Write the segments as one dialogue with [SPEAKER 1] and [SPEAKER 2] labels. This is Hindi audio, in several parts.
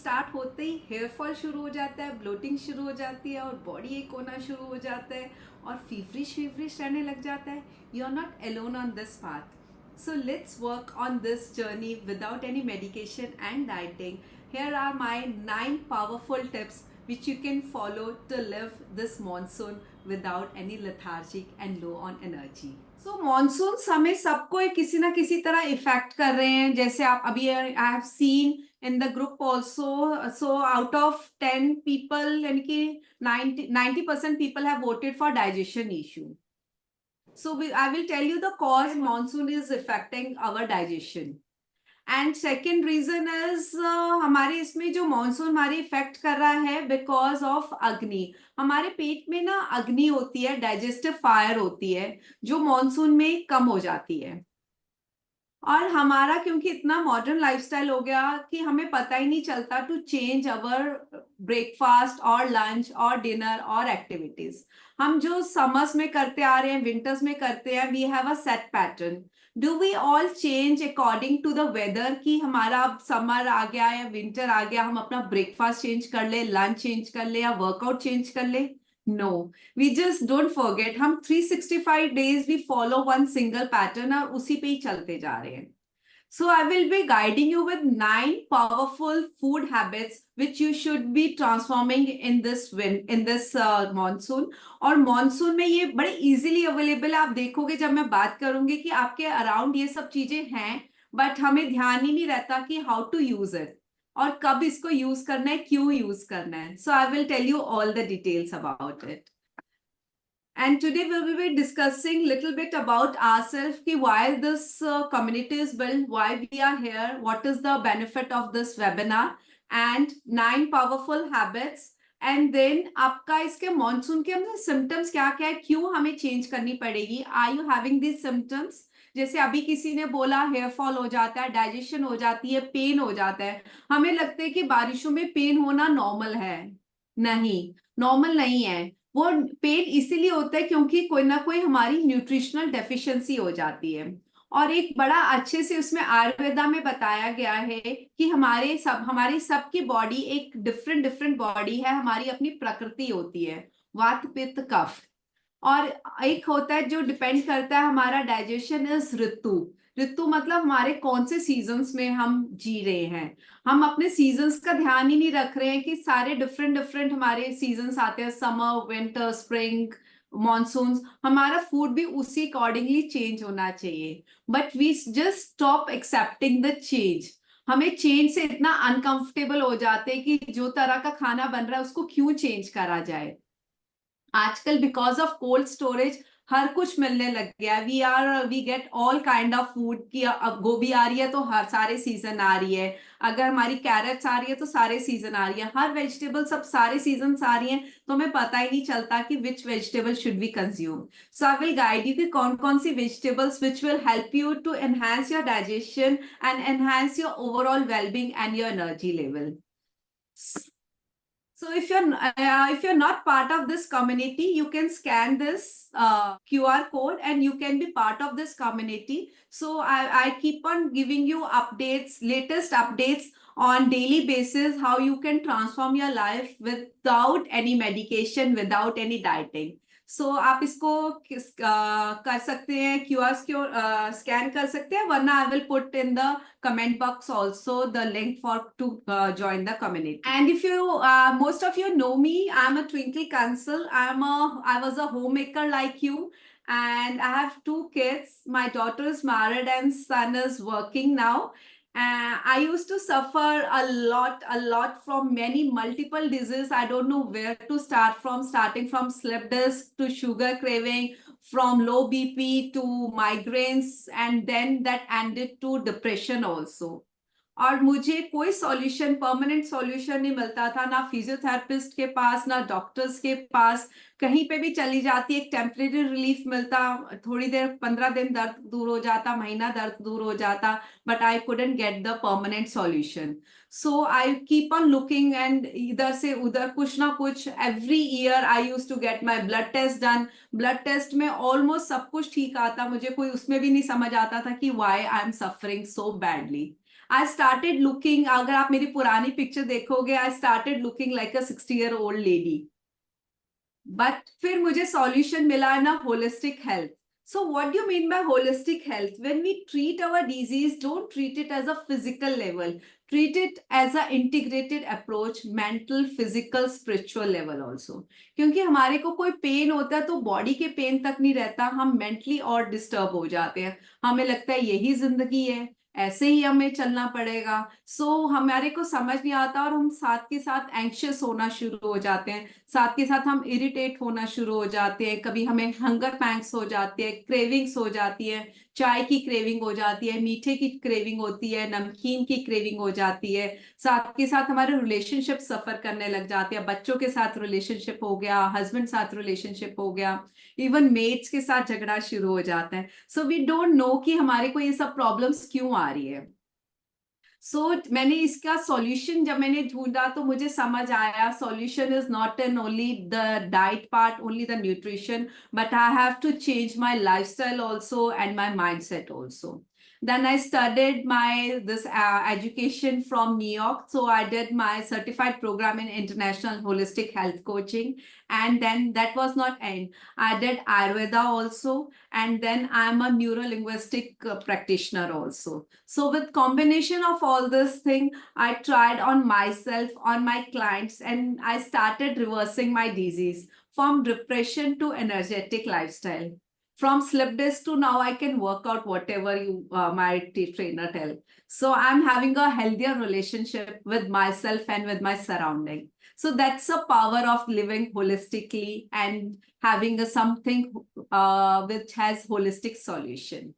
[SPEAKER 1] स्टार्ट होते ही हेयर फॉल शुरू हो जाता है, ब्लोटिंग शुरू हो जाती है और बॉडी एक होना शुरू हो जाता है और फीवरिश फीवरिश रहने लग जाता है. You are not alone on this path. So let's work on this journey without any medication and dieting. Here are my 9 powerful tips which you can follow to live this monsoon without any lethargic and low on energy. So monsoons हमें सबको किसी ना किसी तरह इफेक्ट कर रहे हैं. जैसे आप अभी I have seen in the group also, so out of 10 people यानी कि 90% people have voted for digestion issue. So I will tell you the cause monsoon is affecting our digestion. And second reason is हमारे इसमें जो मानसून हमारे इफेक्ट कर रहा है बिकॉज ऑफ अग्नि. हमारे पेट में ना अग्नि होती है, डाइजेस्टिव फायर होती है जो मानसून में कम हो जाती है. और हमारा क्योंकि इतना मॉडर्न लाइफस्टाइल हो गया कि हमें पता ही नहीं चलता टू चेंज अवर ब्रेकफास्ट और लंच और डिनर और एक्टिविटीज. हम जो समर्स में करते आ रहे हैं, विंटर्स में करते हैं, we have a set pattern. Do we all change according to the weather कि हमारा अब समर आ गया या विंटर आ गया, हम अपना ब्रेकफास्ट चेंज कर ले, लंच चेंज कर ले या वर्कआउट चेंज कर ले? No, we just don't forget. हम 365 days we follow one single pattern और उसी पे ही चलते जा रहे हैं. So I will be guiding you with 9 powerful food habits which you should be transforming in this monsoon. और monsoon में ये बड़े easily available है. आप देखोगे जब मैं बात करूंगी कि आपके around ये सब चीजें हैं, but हमें ध्यान ही नहीं रहता कि how to use it और कब इसको यूज करना है, क्यों यूज करना है. So I will tell you all the details about it. And today we will be discussing little bit about ourselves, ki why this community is built, why we are here, what is the benefit of this webinar, and 9 powerful habits. And then आपका इसके मानसून के अंदर सिम्टम्स क्या क्या है, क्यों हमें चेंज करनी पड़ेगी. Are you having this symptoms? जैसे अभी किसी ने बोला हेयर फॉल हो जाता है, डाइजेशन हो जाती है, पेन हो जाता है. हमें लगता है कि बारिशों में पेन होना नॉर्मल है. नहीं, नॉर्मल नहीं है. वो पेन इसीलिए होता है क्योंकि कोई ना कोई हमारी न्यूट्रिशनल डेफिशिएंसी हो जाती है. और एक बड़ा अच्छे से उसमें आयुर्वेदा में बताया गया है कि हमारी सबकी बॉडी एक डिफरेंट डिफरेंट बॉडी है. हमारी अपनी प्रकृति होती है, वात पित्त कफ. और एक होता है जो डिपेंड करता है हमारा डाइजेशन इज ऋतु. ऋतु मतलब हमारे कौन से सीजन्स में हम जी रहे हैं. हम अपने सीजन्स का ध्यान ही नहीं रख रहे हैं कि सारे डिफरेंट डिफरेंट हमारे सीजन्स आते हैं, समर, विंटर, स्प्रिंग, मॉनसून. हमारा फूड भी उसी अकॉर्डिंगली चेंज होना चाहिए. But we just stop accepting the change. हमें चेंज से इतना अनकंफर्टेबल हो जाते हैं कि जो तरह का खाना बन रहा है उसको क्यों चेंज करा जाए. आजकल बिकॉज ऑफ कोल्ड स्टोरेज हर कुछ मिलने लग गया. We get all kind of food की. अब गोभी आ रही है तो हर सारे सीजन आ रही है. अगर हमारी कैरेट्स आ रही है तो सारे सीजन आ रही है. हर वेजिटेबल सब सारे सीजन आ रही हैं तो हमें पता ही नहीं चलता कि which vegetable should be consume. So I will guide you कि कौन कौन सी vegetables which will help you to enhance your digestion and enhance your overall wellbeing and your energy level. So if you're not part of this community, you can scan this QR code and you can be part of this community. So I keep on giving you updates, latest updates on daily basis, how you can transform your life without any medication, without any dieting. So आप इसको कर सकते हैं, QR स्कैन कर सकते हैं, वरना I will put in the comment box also the link for to join the community. And if you most of you know me, I'm a Twinkle Council. I was a homemaker like you, and I have 2 kids. My daughter is married and son is working now. I used to suffer a lot from many multiple diseases. I don't know where to start from, starting from slip disc to sugar craving, from low BP to migraines, and then that ended to depression also. और मुझे कोई सॉल्यूशन, परमानेंट सॉल्यूशन नहीं मिलता था, ना फिजियोथेरेपिस्ट के पास, ना डॉक्टर्स के पास. कहीं पे भी चली जाती, एक टेम्परेरी रिलीफ मिलता, थोड़ी देर 15 दिन दर्द दूर हो जाता, महीना दर्द दूर हो जाता, but I couldn't get the permanent solution. So I keep on looking and इधर से उधर कुछ ना कुछ. Every year I use to get my blood test done. Blood test में ऑलमोस्ट सब कुछ ठीक आता, मुझे कोई उसमें भी नहीं समझ आता था कि why I am suffering so badly. I started looking, अगर आप मेरी पुरानी पिक्चर देखोगे, I started looking like a 60-year-old lady. But फिर मुझे सॉल्यूशन मिला ना holistic health. So what do you mean by holistic health? When we treat our disease, don't treat it as a physical level. Treat it as a integrated approach, mental, physical, spiritual level also. क्योंकि हमारे को कोई पेन होता है तो बॉडी के पेन तक नहीं रहता, हम मेंटली और डिस्टर्ब हो जाते हैं. हमें लगता है यही जिंदगी है, ऐसे ही हमें चलना पड़ेगा. हमारे को समझ नहीं आता और हम साथ के साथ एंक्शियस होना शुरू हो जाते हैं, साथ के साथ हम इरिटेट होना शुरू हो जाते हैं, कभी हमें हंगर पैंक्स हो जाते हैं, क्रेविंग्स हो जाती है, चाय की क्रेविंग हो जाती है, मीठे की क्रेविंग होती है, नमकीन की क्रेविंग हो जाती है. साथ के साथ हमारे रिलेशनशिप सफर करने लग जाते हैं, बच्चों के साथ रिलेशनशिप हो गया, हस्बैंड साथ रिलेशनशिप हो गया, इवन मेट्स के साथ झगड़ा शुरू हो जाता है. सो वी डोंट नो कि हमारे को ये सब प्रॉब्लम्स क्यों आ रही है. मैंने इसका सॉल्यूशन जब मैंने ढूंढा तो मुझे समझ आया solution is not an only the diet part, only the nutrition, but I have to change my lifestyle also and my mindset also. Then I studied my this education from New York. So I did my certified program in international holistic health coaching. And then that was not end. I did Ayurveda also. And then I'm a neuro-linguistic practitioner also. So with combination of all this thing, I tried on myself, on my clients, and I started reversing my disease from depression to energetic lifestyle. From slip disc to now I can work out whatever you my trainer tell. So I'm having a healthier relationship with myself and with my surrounding. So that's a power of living holistically and having a something which has holistic solution.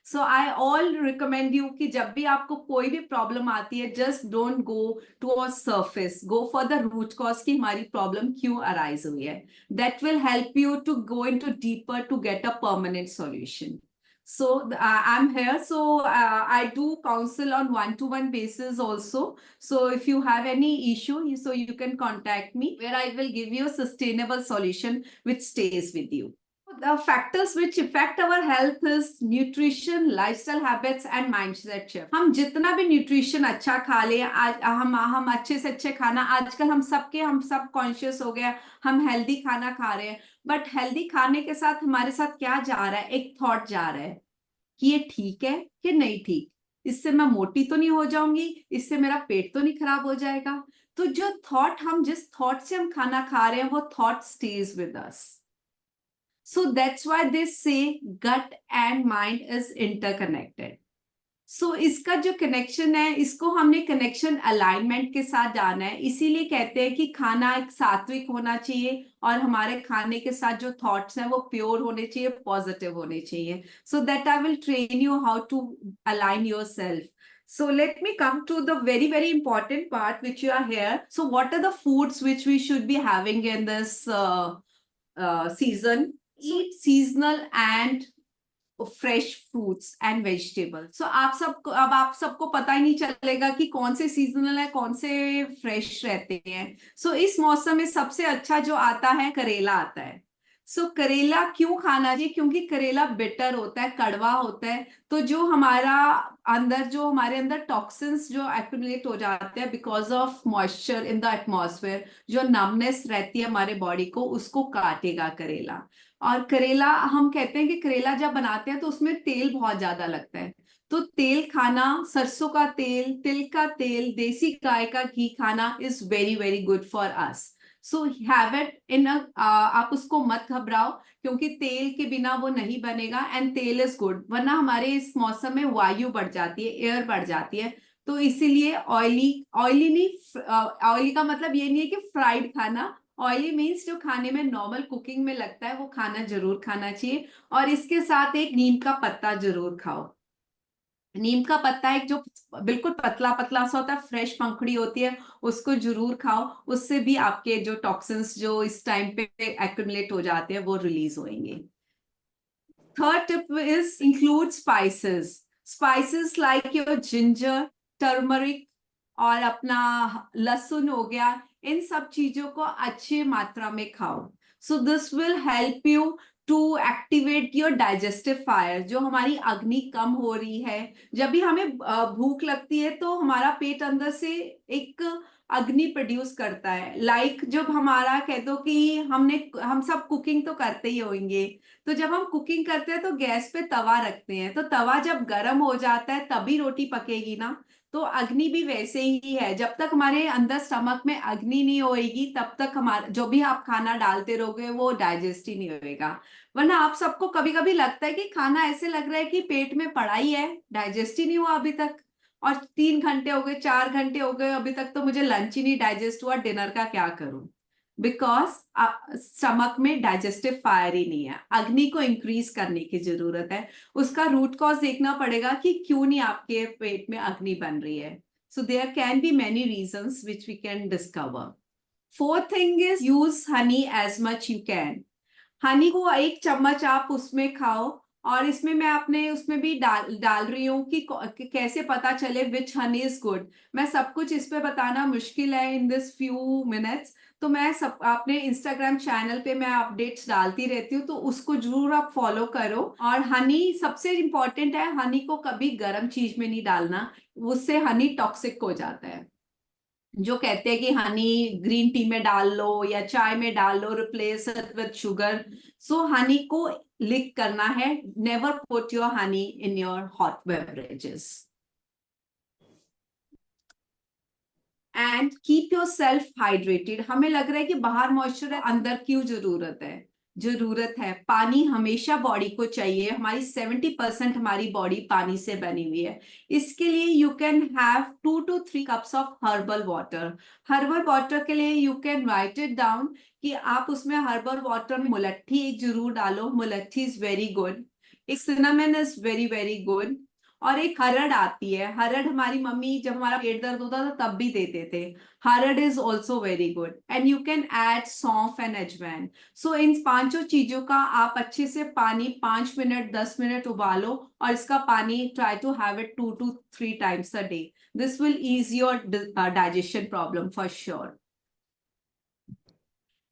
[SPEAKER 1] So I all recommend you कि जब भी आपको कोई भी प्रॉब्लम आती है, just don't go to a surface, go for the root cause कि हमारी प्रॉब्लम क्यों arise हुई है. That will help you to go into deeper to get a permanent solution. So I'm here. So I do counsel on one-to-one basis also. So if you have any issue, so you can contact me where I will give you a sustainable solution which stays with you. The factors which affect our health is nutrition, lifestyle habits and mindset shift. हम जितना भी न्यूट्रिशन अच्छा खा ले, आज हम अच्छे से अच्छे खाना, आजकल हम सब कॉन्शियस हो गया, हम हेल्दी खाना खा रहे हैं. बट हेल्दी खाने के साथ हमारे साथ क्या जा रहा है, एक थॉट जा रहा है कि ये ठीक है कि नहीं ठीक, इससे मैं मोटी तो नहीं हो जाऊंगी, इससे मेरा पेट तो नहीं खराब हो जाएगा. तो जो थॉट, हम जिस थॉट से हम खाना खा रहे हैं, वो thought stage with us. So that's why they say gut and mind is interconnected. So इसका जो कनेक्शन है, इसको हमने कनेक्शन अलाइनमेंट के साथ जाना है. इसीलिए कहते हैं कि खाना एक सात्विक होना चाहिए और हमारे खाने के साथ जो थॉट्स हैं वो प्योर होने चाहिए, पॉजिटिव होने चाहिए. So that I will train you how to align yourself. So let me come to the very, very important part which you are here. So what are the foods which we should be having in this season? Eat seasonal and fresh fruits and vegetable. So आप सबको पता ही नहीं चलेगा कि कौन से सीजनल है, कौन से फ्रेश रहते हैं. सो इस मौसम में सबसे अच्छा जो आता है, करेला आता है. सो करेला क्यों खाना चाहिए? क्योंकि करेला बिटर होता है, कड़वा होता है. तो जो हमारे अंदर टॉक्सिन्स जो एक्यूमुलेट हो जाते हैं because of moisture in the atmosphere, जो नमनेस रहती है हमारे बॉडी को, उसको काटेगा करेला. और करेला, हम कहते हैं कि करेला जब बनाते हैं तो उसमें तेल बहुत ज्यादा लगता है. तो तेल खाना, सरसों का तेल, तिल का तेल, देसी गाय का घी खाना is very very good for us. So have it in आप उसको मत घबराओ, क्योंकि तेल के बिना वो नहीं बनेगा. एंड तेल इज गुड, वरना हमारे इस मौसम में वायु बढ़ जाती है, एयर बढ़ जाती है. तो इसीलिए ऑयली नहीं, ऑयली का मतलब ये नहीं है कि फ्राइड खाना. ऑयली मीन्स जो खाने में नॉर्मल कुकिंग में लगता है वो खाना जरूर खाना चाहिए. और इसके साथ एक नीम का पत्ता जरूर खाओ. नीम का पत्ता एक जो बिल्कुल पतला पतला सा होता है, फ्रेश पंखुड़ी होती है, उसको जरूर खाओ. उससे भी आपके जो टॉक्सिन्स जो इस टाइम पे एक्यूमुलेट हो जाते हैं वो रिलीज होंगे. Third tip is include spices like your ginger, turmeric और अपना लहसुन हो गया. इन सब चीजों को अच्छी मात्रा में खाओ. So this will help you to activate your digestive fire, जो हमारी अग्नि कम हो रही है। जब भी हमें भूख लगती है तो हमारा पेट अंदर से एक अग्नि प्रोड्यूस करता है। जब हमारा कह दो कि हम सब कुकिंग तो करते ही होंगे, तो जब हम कुकिंग करते हैं तो गैस पे तवा रखते हैं, तो तवा जब गर्म हो जाता है तभी रोटी पकेगी ना। तो अग्नि भी वैसे ही है, जब तक हमारे अंदर स्टमक में अग्नि नहीं होएगी तब तक हमारा जो भी आप खाना डालते रहोगे वो डाइजेस्ट ही नहीं होएगा। वरना आप सबको कभी कभी लगता है कि खाना ऐसे लग रहा है कि पेट में पड़ा ही है, डाइजेस्ट ही नहीं हुआ अभी तक, और 3 घंटे हो गए, 4 घंटे हो गए, अभी तक तो मुझे लंच ही नहीं डाइजेस्ट हुआ, डिनर का क्या करूं? बिकॉज स्टमक में डाइजेस्टिव फायर ही नहीं है। अग्नि को इंक्रीज करने की जरूरत है। उसका रूट कॉज देखना पड़ेगा कि क्यों नहीं आपके पेट में अग्नि बन रही है। So there can be many reasons which we can discover. Fourth thing is use honey as much you can. Honey को 1 चम्मच आप उसमें खाओ, और इसमें मैं अपने उसमें भी डाल डाल रही हूँ कि कैसे पता चले विच हनी इज गुड। मैं सब कुछ इस पे बताना मुश्किल है इन दिस फ्यू मिनट्स, तो मैं सब अपने इंस्टाग्राम चैनल पे मैं अपडेट्स डालती रहती हूँ, तो उसको जरूर आप फॉलो करो। और हनी सबसे इंपॉर्टेंट है, हनी को कभी गर्म चीज में नहीं डालना, उससे हनी टॉक्सिक हो जाता है। जो कहते हैं कि हनी ग्रीन टी में डाल लो या चाय में डाल लो, रिप्लेस इट विद शुगर। सो हनी को लिक करना है, never put your honey in your hot beverages. And keep your self hydrated. हमें लग रहा है कि बाहर मॉइस्चर है, अंदर क्यों जरूरत है? जरूरत है, पानी हमेशा बॉडी को चाहिए। हमारी 70% हमारी बॉडी पानी से बनी हुई है। इसके लिए you can have 2 to 3 cups of herbal water. Herbal water के लिए you can write it down कि आप उसमें हर्बल वाटर में मुलट्ठी एक जरूर डालो, मुलट्ठी इज वेरी गुड। एक cinnamon is very very good. और एक हरड़ आती है, हरड़ हमारी मम्मी जब हमारा पेट दर्द होता था तब भी देते थे। हरड़ is also very good, and you can add सौंफ एंड अजवाइन। सो इन पांचों चीजों का आप अच्छे से पानी 5 मिनट 10 मिनट उबालो, और इसका पानी try to have it 2 to 3 times a day। This will ease your digestion problem for sure.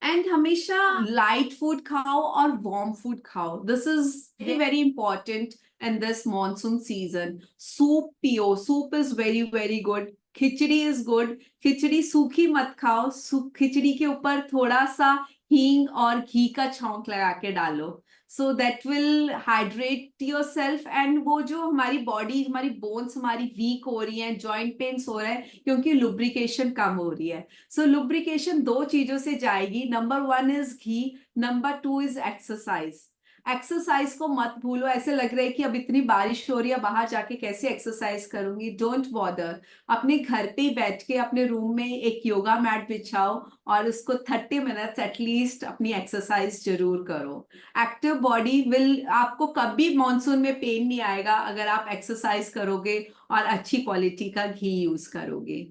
[SPEAKER 1] And हमेशा लाइट फूड खाओ और वार्म फूड खाओ, this is very important in this monsoon season. Soup पियो, soup is very very good. Khichdi is good, khichdi सूखी मत खाओ, खिचड़ी के ऊपर थोड़ा सा हींग और घी का छौंक लगा के डालो, so that will hydrate your self. And वो जो हमारी बॉडी, हमारी बोन्स हमारी वीक हो रही हैं, जॉइंट पेन्स हो रहा है, क्योंकि लुब्रिकेशन कम हो रही है। सो लुब्रिकेशन 2 चीजों से जाएगी, number 1 is ghee, number 2 is exercise. Exercise को मत भूलो। ऐसे लग रहा है कि अब इतनी बारिश हो रही है, बाहर जाके कैसे एक्सरसाइज करूंगी? डोंट बॉदर, अपने घर पे ही बैठ के अपने रूम में एक योगा मैट बिछाओ और उसको 30 मिनट्स एटलीस्ट अपनी एक्सरसाइज जरूर करो। एक्टिव बॉडी विल, आपको कभी मॉनसून में पेन नहीं आएगा अगर आप एक्सरसाइज करोगे और अच्छी क्वालिटी का घी यूज करोगे।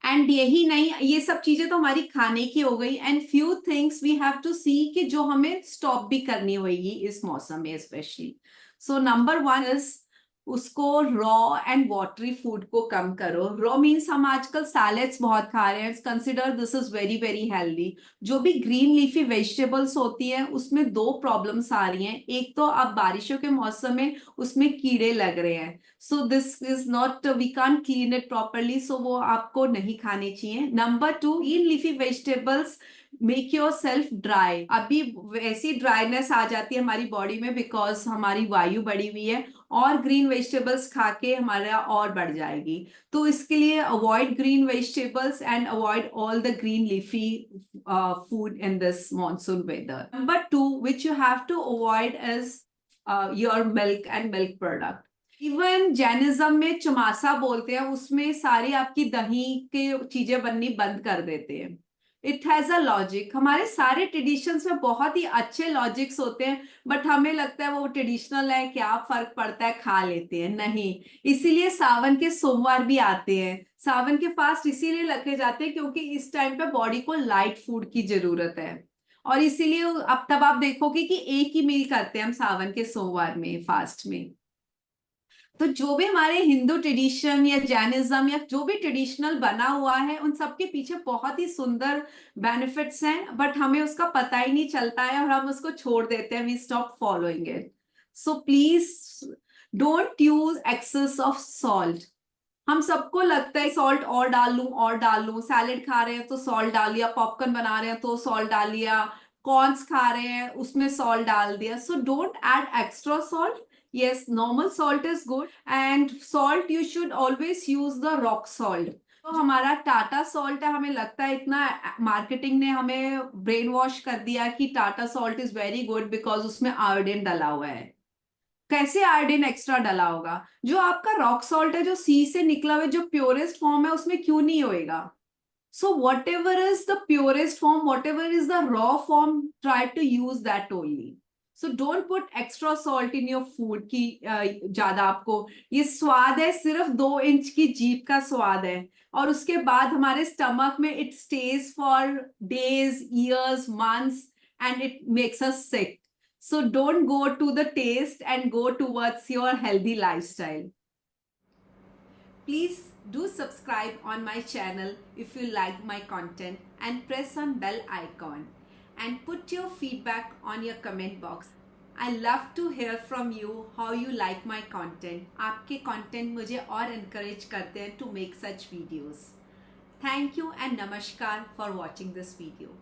[SPEAKER 1] एंड यही नहीं, ये सब चीजें तो हमारी खाने की हो गई, and few things we have to see कि जो हमें स्टॉप भी करनी होगी इस मौसम में स्पेशली। सो नंबर 1 इज उसको रॉ एंड वाटरी फूड को कम करो। रॉ मीन्स हम आजकल सैलेड्स बहुत खा रहे हैं, consider this is very very healthy. जो भी ग्रीन लीफी वेजिटेबल्स होती हैं उसमें 2 प्रॉब्लम्स आ रही हैं। एक तो अब बारिशों के मौसम में उसमें कीड़े लग रहे हैं, so this is not, we can't clean it properly, so वो आपको नहीं खाने चाहिए। Number 2, green leafy vegetables make yourself dry. अभी वैसी ड्राइनेस आ जाती है हमारी बॉडी में बिकॉज हमारी वायु बढ़ी हुई है, और ग्रीन वेजिटेबल्स खा के हमारा और बढ़ जाएगी। तो इसके लिए avoid green vegetables and avoid all the green leafy food in this monsoon weather. Number 2 which you have to avoid is your milk and milk product. Even Jainism में चमासा बोलते हैं, उसमें सारी आपकी दही के चीजें बननी बंद कर देते हैं। इट हैज अ लॉजिक, हमारे सारे ट्रेडिशंस में बहुत ही अच्छे लॉजिक्स होते हैं, बट हमें लगता है वो ट्रेडिशनल है, क्या फर्क पड़ता है, खा लेते हैं। नहीं, इसीलिए सावन के सोमवार भी आते हैं, सावन के फास्ट इसीलिए रखे जाते हैं क्योंकि इस टाइम पे बॉडी को लाइट फूड की जरूरत है। और इसीलिए अब तब आप देखोगे कि एक ही मील करते हैं हम सावन के सोमवार में, फास्ट में। तो जो भी हमारे हिंदू ट्रेडिशन या जैनिज्म या जो भी ट्रेडिशनल बना हुआ है, उन सब के पीछे बहुत ही सुंदर बेनिफिट्स हैं, बट हमें उसका पता ही नहीं चलता है और हम उसको छोड़ देते हैं, we stop following it. So please don't use excess of salt. हम सबको लगता है सॉल्ट और डाल लूं, सैलेड खा रहे हैं तो सॉल्ट डाल लिया, पॉपकॉर्न बना रहे हैं तो सॉल्ट डाल लिया, कॉर्न्स खा रहे हैं उसमें सॉल्ट डाल दिया. So don't add extra salt. yes, normal salt is good, and salt you should always use the rock salt. तो हमारा टाटा सॉल्ट है, हमें लगता है इतना मार्केटिंग ने हमें ब्रेन वॉश कर दिया कि Tata salt is very good because उसमें आयोडीन डला हुआ है. कैसे आयोडीन एक्स्ट्रा डला होगा? जो आपका रॉक सॉल्ट है, जो सी से निकला हुआ, जो प्योरेस्ट फॉर्म है, उसमें क्यों नहीं होएगा? So whatever is the purest form, whatever is the raw form, try to use that only. So don't put extra salt in your food की ज्यादा. आपको ये स्वाद है, सिर्फ 2 इंच की जीभ का स्वाद है, और उसके बाद हमारे स्टमक में it stage for days, years, months, and it makes us sick. So don't go to the taste and go towards your healthy lifestyle. Please do subscribe on my channel if you like my content and press on bell icon and put your feedback on your comment box. I love to hear from you how you like my content. आपके content मुझे और encourage करते हैं to make such videos. Thank you and namaskar for watching this video.